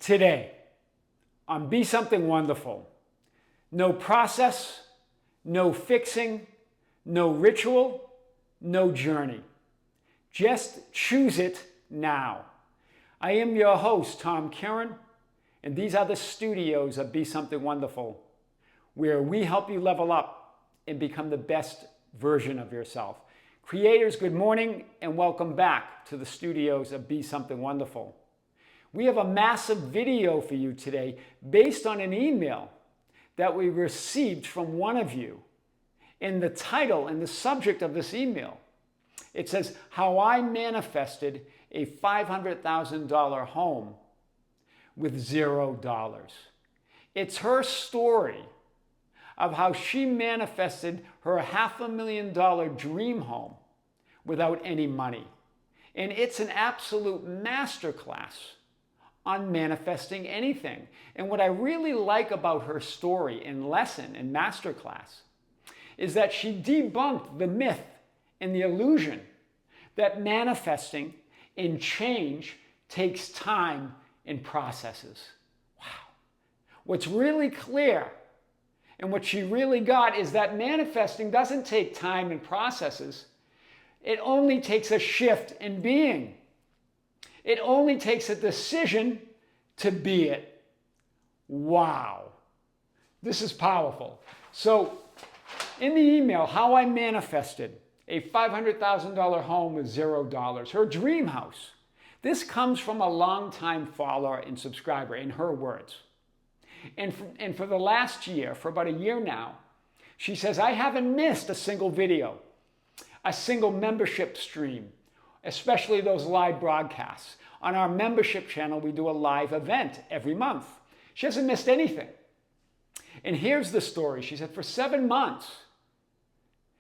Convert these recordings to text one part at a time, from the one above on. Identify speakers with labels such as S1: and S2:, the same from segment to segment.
S1: Today on Be Something Wonderful, no process, no fixing, no ritual, no journey. Just choose it now. I am your host, Tom Kearin, and these are the studios of Be Something Wonderful, where we help you level up and become the best version of yourself. Creators, good morning and welcome back to the studios of Be Something Wonderful. We have a massive video for you today based on an email that we received from one of you. In the title and the subject of this email, it says, How I Manifested a $500,000 Home with $0. It's her story of how she manifested her $500,000 dream home without any money. And it's an absolute masterclass on manifesting anything. And what I really like about her story and lesson and masterclass is that she debunked the myth and the illusion that manifesting and change takes time and processes. Wow. What's really clear and what she really got is that manifesting doesn't take time and processes. It only takes a shift in being. It only takes a decision to be it. Wow. This is powerful. So, in the email, How I Manifested a $500,000 Home with $0, her dream house. This comes from a longtime follower and subscriber, in her words. And for the last year, for about a year now, she says, I haven't missed a single video, a single membership stream, especially those live broadcasts. On our membership channel, we do a live event every month. She hasn't missed anything. And here's the story. She said for 7 months,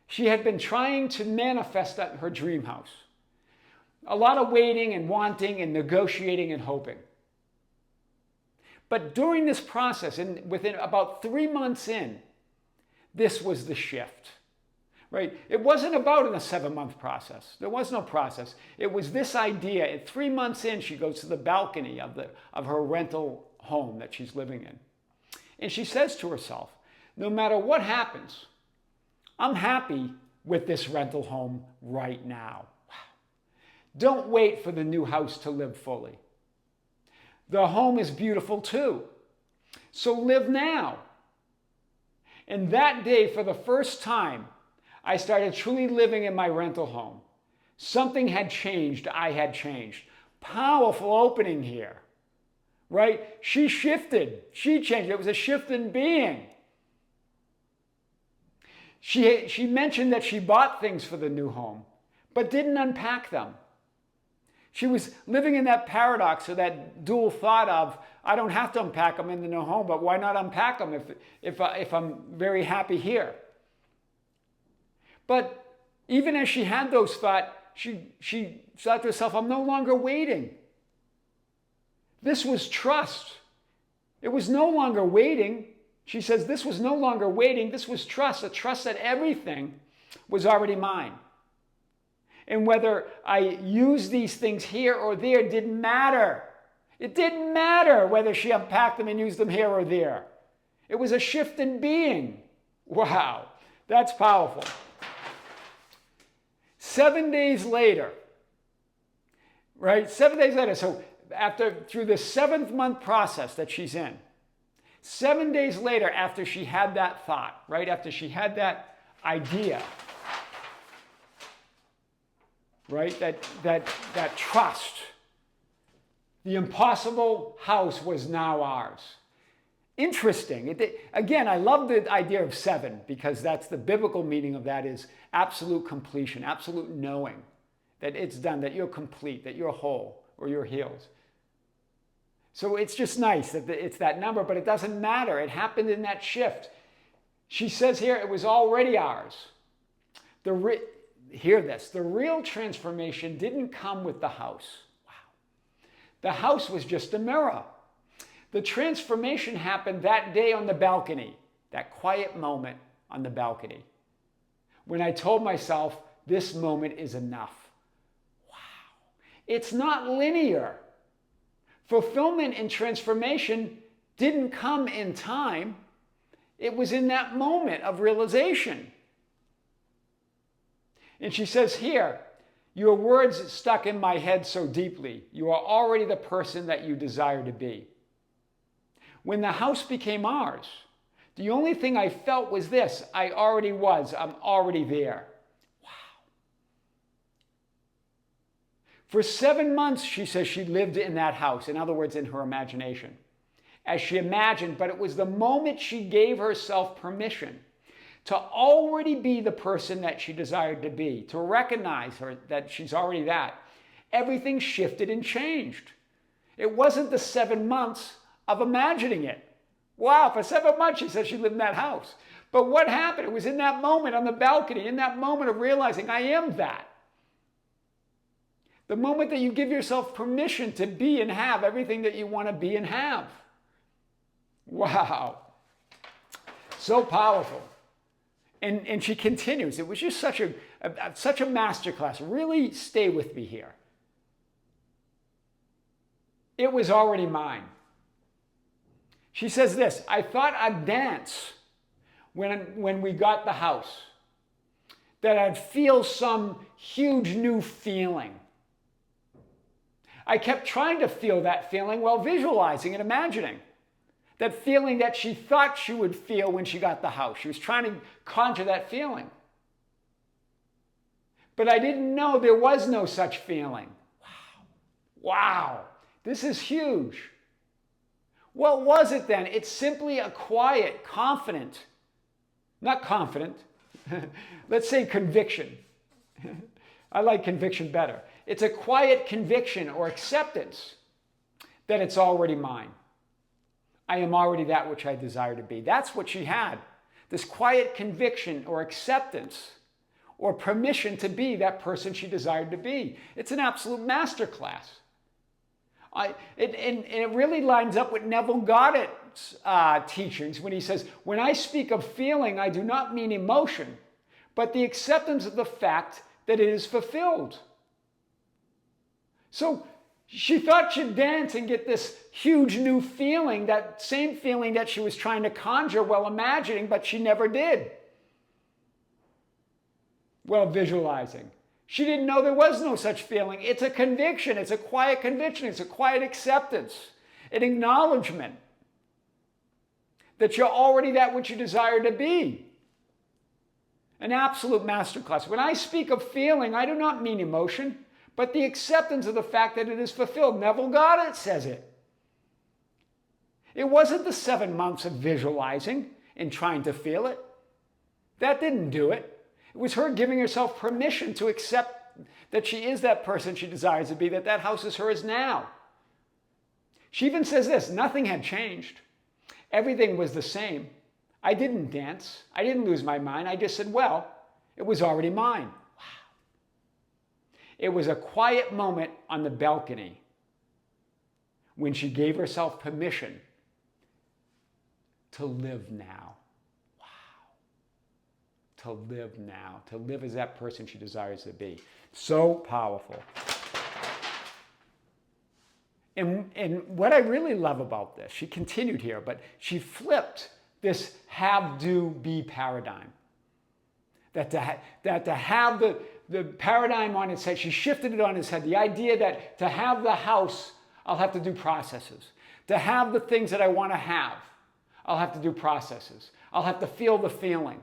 S1: she had been trying to manifest her dream house. A lot of waiting and wanting and negotiating and hoping. But during this process, and within about 3 months in, this was the shift. Right? It wasn't about in a 7-month process. There was no process. It was this idea. At 3 months in, she goes to the balcony of her rental home that she's living in. And she says to herself, no matter what happens, I'm happy with this rental home right now. Wow. Don't wait for the new house to live fully. The home is beautiful too. So live now. And that day, for the first time, I started truly living in my rental home. Something had changed. I had changed. Powerful opening here, right? She shifted. She changed. It was a shift in being. She mentioned that she bought things for the new home, but didn't unpack them. She was living in that paradox or that dual thought of, I don't have to unpack them in the new home, but why not unpack them if I'm very happy here? But even as she had those thoughts, she thought to herself, I'm no longer waiting. This was trust. It was no longer waiting. She says this was no longer waiting. This was trust, a trust that everything was already mine. And whether I used these things here or there didn't matter. It didn't matter whether she unpacked them and used them here or there. It was a shift in being. Wow, that's powerful. 7 days later, right? 7 days later, so through the 7th month process that she's in, 7 days later after she had that thought, right? After she had that idea, right? That trust, the impossible house was now ours. Interesting. Again, I love the idea of 7 because that's the biblical meaning of that is absolute completion, absolute knowing that it's done, that you're complete, that you're whole or you're healed. So it's just nice that it's that number, but it doesn't matter. It happened in that shift. She says here it was already ours. Hear this. The real transformation didn't come with the house. Wow. The house was just a mirror. The transformation happened that day on the balcony, that quiet moment on the balcony, when I told myself, this moment is enough. Wow. It's not linear. Fulfillment and transformation didn't come in time. It was in that moment of realization. And she says here, your words stuck in my head so deeply. You are already the person that you desire to be. When the house became ours, the only thing I felt was this: I already was. I'm already there. Wow. For 7 months, she says, she lived in that house. In other words, in her imagination. As she imagined, but it was the moment she gave herself permission to already be the person that she desired to be, to recognize her that she's already that. Everything shifted and changed. It wasn't the 7 months of imagining it. Wow, for 7 months she said she lived in that house. But what happened? It was in that moment on the balcony, in that moment of realizing I am that. The moment that you give yourself permission to be and have everything that you want to be and have. Wow. So powerful. And she continues. It was just such a masterclass. Really stay with me here. It was already mine. She says this: I thought I'd dance when we got the house, that I'd feel some huge new feeling. I kept trying to feel that feeling while visualizing and imagining. That feeling that she thought she would feel when she got the house. She was trying to conjure that feeling. But I didn't know there was no such feeling. Wow. Wow. This is huge. What was it then? It's simply a quiet, confident, not confident, let's say conviction. I like conviction better. It's a quiet conviction or acceptance that it's already mine. I am already that which I desire to be. That's what she had. This quiet conviction or acceptance or permission to be that person she desired to be. It's an absolute masterclass. It really lines up with Neville Goddard's teachings when he says, when I speak of feeling, I do not mean emotion, but the acceptance of the fact that it is fulfilled. So she thought she'd dance and get this huge new feeling, that same feeling that she was trying to conjure while imagining, but she never did. While visualizing. She didn't know there was no such feeling. It's a conviction. It's a quiet conviction. It's a quiet acceptance. An acknowledgement that you're already that which you desire to be. An absolute masterclass. When I speak of feeling, I do not mean emotion, but the acceptance of the fact that it is fulfilled. Neville Goddard says it. It wasn't the 7 months of visualizing and trying to feel it. That didn't do it. It was her giving herself permission to accept that she is that person she desires to be, that that house is hers now. She even says this: nothing had changed. Everything was the same. I didn't dance. I didn't lose my mind. I just said, well, it was already mine. It was a quiet moment on the balcony when she gave herself permission to live now. Wow. To live now. To live as that person she desires to be. So powerful. And what I really love about this, she continued here, but she flipped this have, do, be paradigm. That to have the paradigm on its head, she shifted it on its head. The idea that to have the house, I'll have to do processes. To have the things that I want to have, I'll have to do processes. I'll have to feel the feeling.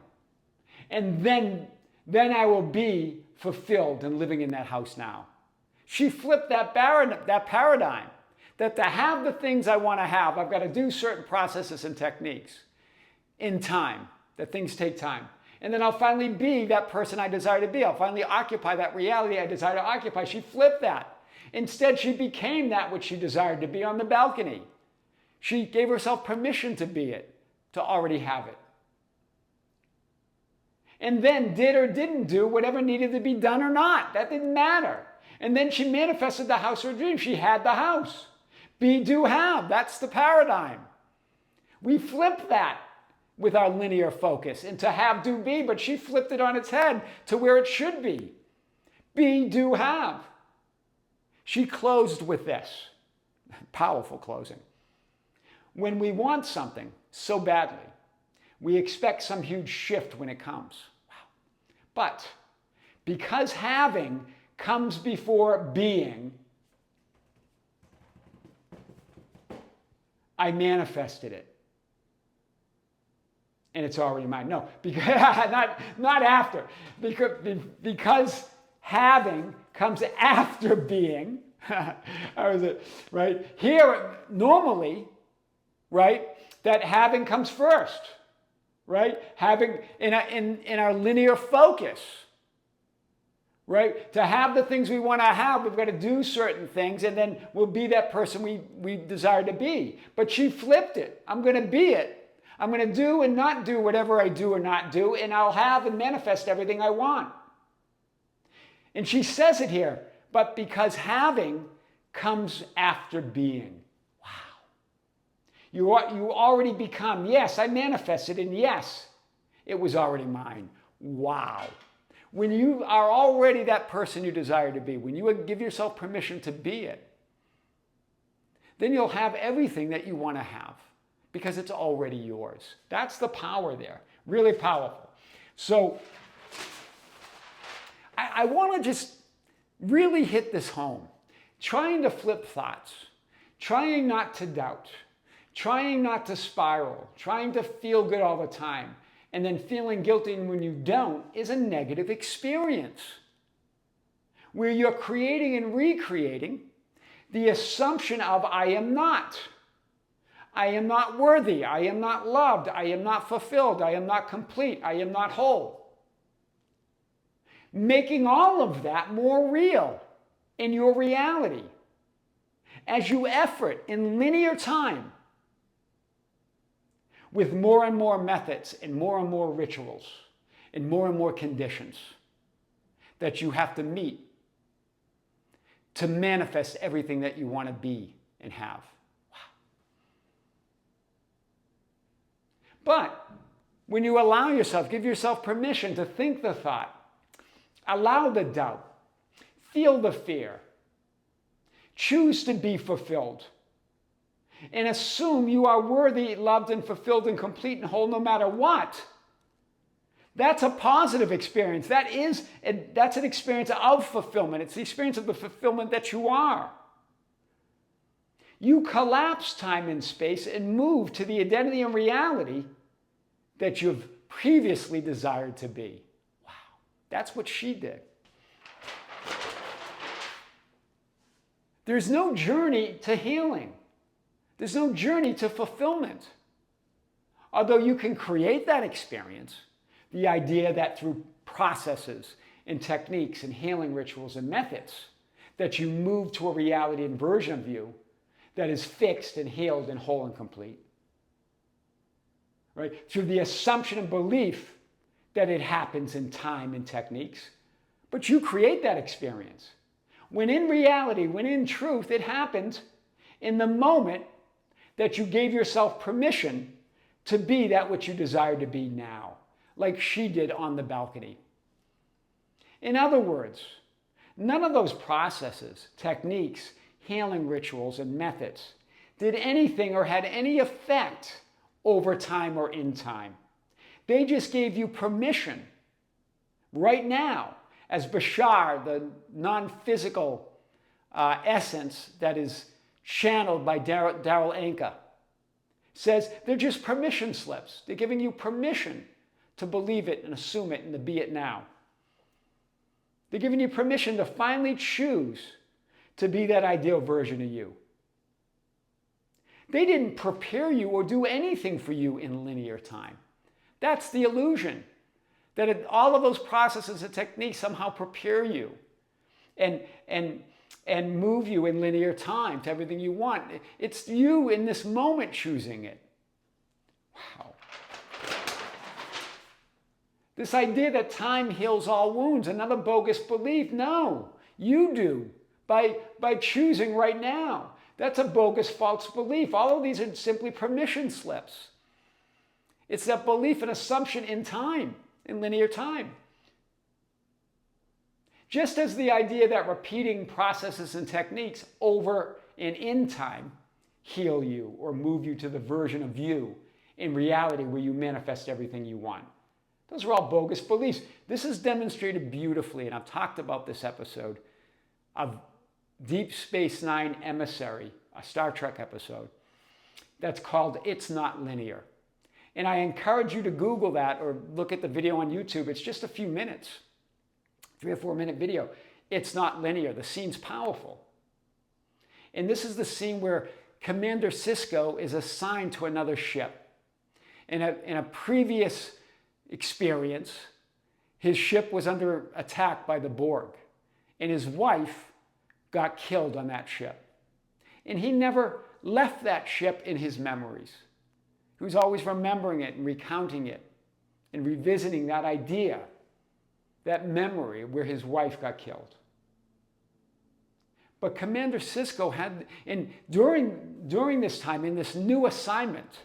S1: And then I will be fulfilled and living in that house now. She flipped that paradigm. That to have the things I want to have, I've got to do certain processes and techniques in time. That things take time. And then I'll finally be that person I desire to be. I'll finally occupy that reality I desire to occupy. She flipped that. Instead, she became that which she desired to be on the balcony. She gave herself permission to be it, to already have it. And then did or didn't do whatever needed to be done or not. That didn't matter. And then she manifested the house of her dreams. She had the house. Be, do, have. That's the paradigm. We flip that with our linear focus into have, do, be, but she flipped it on its head to where it should be. Be, do, have. She closed with this. Powerful closing. When we want something so badly, we expect some huge shift when it comes. Wow. But because having comes before being, I manifested it. And it's already mine. No, because, not after. Because having comes after being. How is it? Right? Here, normally, right, that having comes first. Right? Having in our linear focus. Right? To have the things we want to have, we've got to do certain things, and then we'll be that person we desire to be. But she flipped it. I'm going to be it. I'm going to do and not do whatever I do or not do, and I'll have and manifest everything I want. And she says it here, but because having comes after being. Wow. You already become, yes, I manifested, and yes, it was already mine. Wow. When you are already that person you desire to be, when you give yourself permission to be it, then you'll have everything that you want to have because it's already yours. That's the power there. Really powerful. So I want to just really hit this home. Trying to flip thoughts, trying not to doubt, trying not to spiral, trying to feel good all the time, and then feeling guilty when you don't is a negative experience where you're creating and recreating the assumption of I am not worthy, I am not loved, I am not fulfilled, I am not complete, I am not whole. Making all of that more real in your reality as you effort in linear time with more and more methods and more rituals and more conditions that you have to meet to manifest everything that you want to be and have. Wow. But when you allow yourself, give yourself permission to think the thought, allow the doubt, feel the fear, choose to be fulfilled, and assume you are worthy, loved, and fulfilled, and complete and whole no matter what. That's a positive experience. That's an experience of fulfillment. It's the experience of the fulfillment that you are. You collapse time and space and move to the identity and reality that you've previously desired to be. Wow. That's what she did. There's no journey to healing. There's no journey to fulfillment. Although you can create that experience, the idea that through processes and techniques and healing rituals and methods, that you move to a reality and version of you that is fixed and healed and whole and complete. Right? Through the assumption and belief that it happens in time and techniques. But you create that experience. When in reality, when in truth, it happens in the moment that you gave yourself permission to be that which you desire to be now, like she did on the balcony. In other words, none of those processes, techniques, healing rituals, and methods did anything or had any effect over time or in time. They just gave you permission right now, as Bashar, the non-physical essence that is channeled by Daryl Anka, says they're just permission slips. They're giving you permission to believe it and assume it and to be it now. They're giving you permission to finally choose to be that ideal version of you. They didn't prepare you or do anything for you in linear time. That's the illusion, that all of those processes and techniques somehow prepare you and move you in linear time to everything you want. It's you in this moment choosing it. Wow. This idea that time heals all wounds, another bogus belief. No, you do by choosing right now. That's a bogus false belief. All of these are simply permission slips. It's that belief and assumption in time, in linear time. Just as the idea that repeating processes and techniques over and in time heal you or move you to the version of you in reality where you manifest everything you want. Those are all bogus beliefs. This is demonstrated beautifully, and I've talked about this episode of Deep Space Nine Emissary, a Star Trek episode, that's called It's Not Linear. And I encourage you to Google that or look at the video on YouTube. It's just a few minutes, 3 or 4 minute video. It's not linear. The scene's powerful. And this is the scene where Commander Sisko is assigned to another ship. In a previous experience, his ship was under attack by the Borg, and his wife got killed on that ship. And he never left that ship in his memories. He was always remembering it and recounting it and revisiting that idea, that memory where his wife got killed. But Commander Sisko had, and during this time, in this new assignment,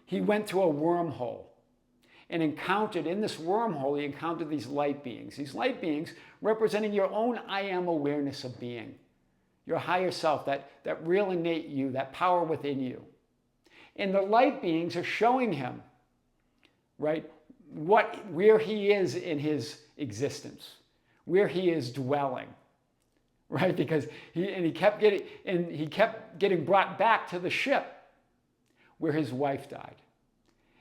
S1: he went through a wormhole and encountered, in this wormhole, he encountered these light beings. These light beings representing your own I am awareness of being, your higher self, that real innate you, that power within you. And the light beings are showing him, right, where he is in his existence, where he is dwelling, right? Because he kept getting brought back to the ship where his wife died.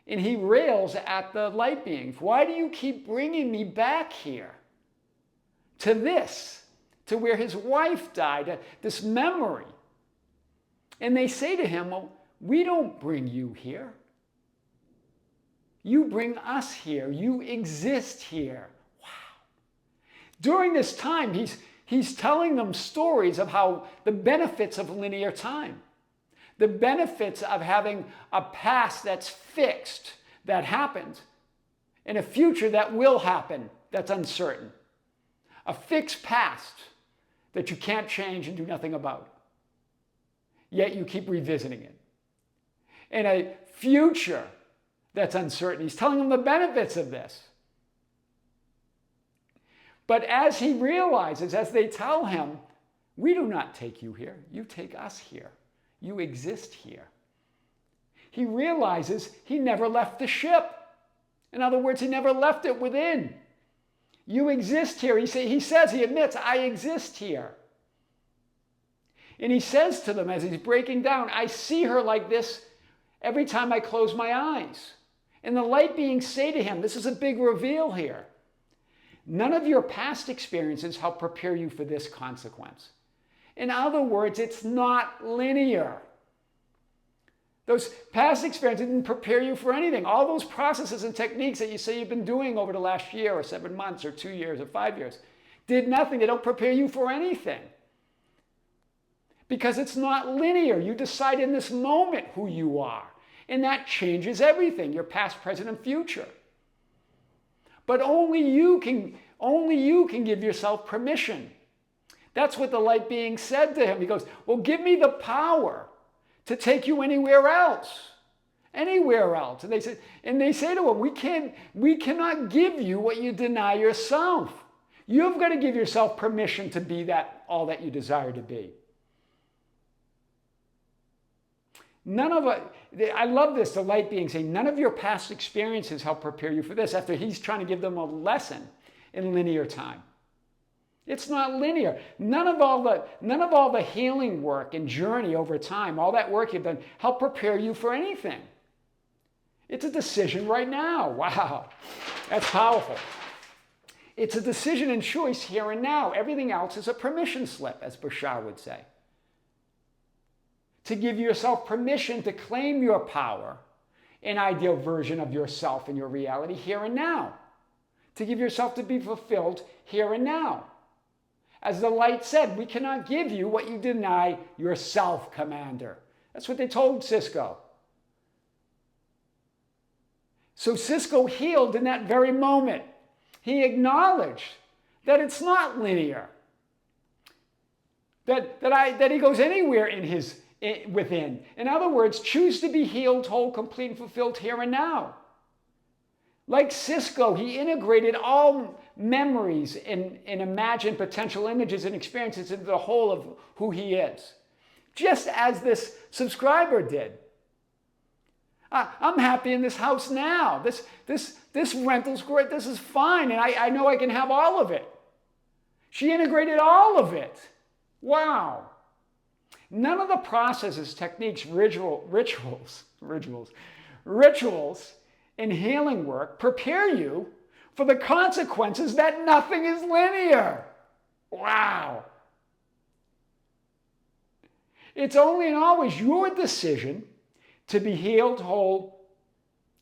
S1: And he rails at the light beings. Why do you keep bringing me back here to this, to where his wife died, this memory? And they say to him, well, we don't bring you here. You bring us here. You exist here. Wow. During this time, he's telling them stories of how the benefits of linear time, the benefits of having a past that's fixed, that happened, and a future that will happen, that's uncertain. A fixed past that you can't change and do nothing about, yet you keep revisiting it. And a future that's uncertain. He's telling them the benefits of this. But as he realizes, as they tell him, we do not take you here, you take us here. You exist here. He realizes he never left the ship. In other words, he never left it within. You exist here. He admits, I exist here. And he says to them as he's breaking down, I see her like this every time I close my eyes. And the light beings say to him, this is a big reveal here. None of your past experiences help prepare you for this consequence. In other words, it's not linear. Those past experiences didn't prepare you for anything. All those processes and techniques that you say you've been doing over the last year or 7 months or 2 years or 5 years did nothing. They don't prepare you for anything. Because it's not linear. You decide in this moment who you are. And that changes everything, your past, present, and future. But only you can give yourself permission. That's what the light being said to him. He goes, well, give me the power to take you anywhere else. Anywhere else. And they say to him, we cannot give you what you deny yourself. You've got to give yourself permission to be all that you desire to be. I love this, the light being saying, none of your past experiences help prepare you for this, after he's trying to give them a lesson in linear time. It's not linear. None of all the healing work and journey over time, all that work you've done, help prepare you for anything. It's a decision right now. Wow, that's powerful. It's a decision and choice here and now. Everything else is a permission slip, as Bashar would say. To give yourself permission to claim your power, an ideal version of yourself and your reality here and now. To give yourself to be fulfilled here and now. As the light said, we cannot give you what you deny yourself, Commander. That's what they told Sisko. So Sisko healed in that very moment. He acknowledged that it's not linear. That he goes anywhere within. In other words, choose to be healed, whole, complete, and fulfilled here and now. Like Sisko, he integrated all memories and imagined potential images and experiences into the whole of who he is. just as this subscriber did. I'm happy in this house now. This rental's great. This is fine. And I know I can have all of it. She integrated all of it. Wow. None of the processes, techniques, rituals in healing work prepare you for the consequences that nothing is linear. Wow. It's only and always your decision to be healed, whole,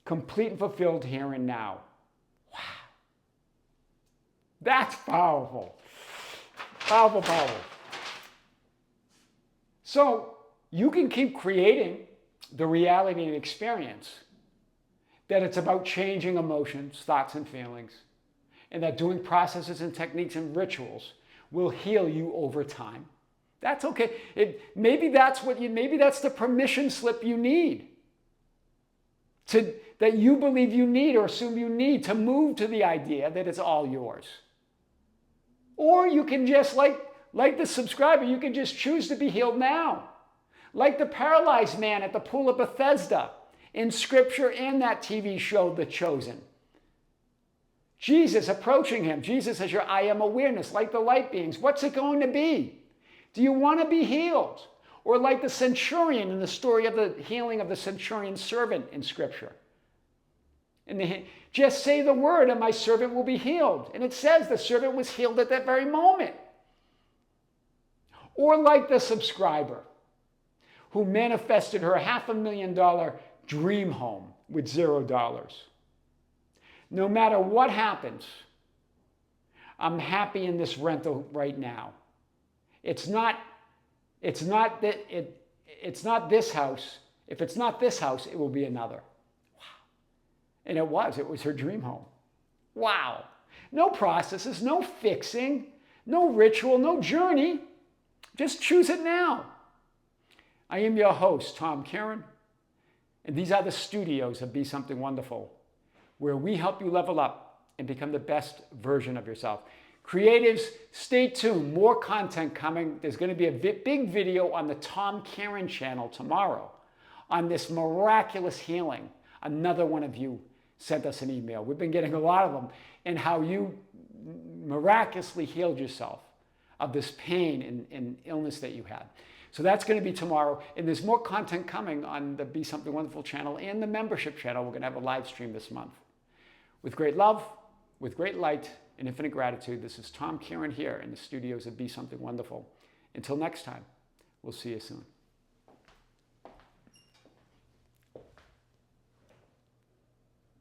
S1: complete, and fulfilled here and now. Wow. That's powerful. Powerful, powerful. So you can keep creating the reality and experience that it's about changing emotions, thoughts, and feelings, and that doing processes and techniques and rituals will heal you over time. That's okay. Maybe that's the permission slip you need that you believe you need or assume you need to move to the idea that it's all yours. Or you can just, like the subscriber, you can just choose to be healed now. Like the paralyzed man at the pool of Bethesda in Scripture and that TV show, The Chosen. Jesus approaching him. Jesus has your I am awareness, like the light beings. What's it going to be? Do you want to be healed? Or like the centurion in the story of the healing of the centurion's servant in Scripture. Just say the word and my servant will be healed. And it says the servant was healed at that very moment. Or like the subscriber who manifested her $500,000 dream home with $0. No matter what happens, I'm happy in this rental right now. It's not this house. If it's not this house, it will be another. Wow. And it was her dream home. Wow. No processes, no fixing, no ritual, no journey. Just choose it now. I am your host, Tom Kearin, and these are the studios of Be Something Wonderful, where we help you level up and become the best version of yourself. Creatives, stay tuned. More content coming. There's going to be a big video on the Tom Kearin channel tomorrow on this miraculous healing. Another one of you sent us an email. We've been getting a lot of them, and how you miraculously healed yourself of this pain and illness that you had. So that's going to be tomorrow. And there's more content coming on the Be Something Wonderful channel and the membership channel. We're going to have a live stream this month. With great love, with great light, and infinite gratitude, this is Tom Kearin here in the studios of Be Something Wonderful. Until next time, we'll see you soon.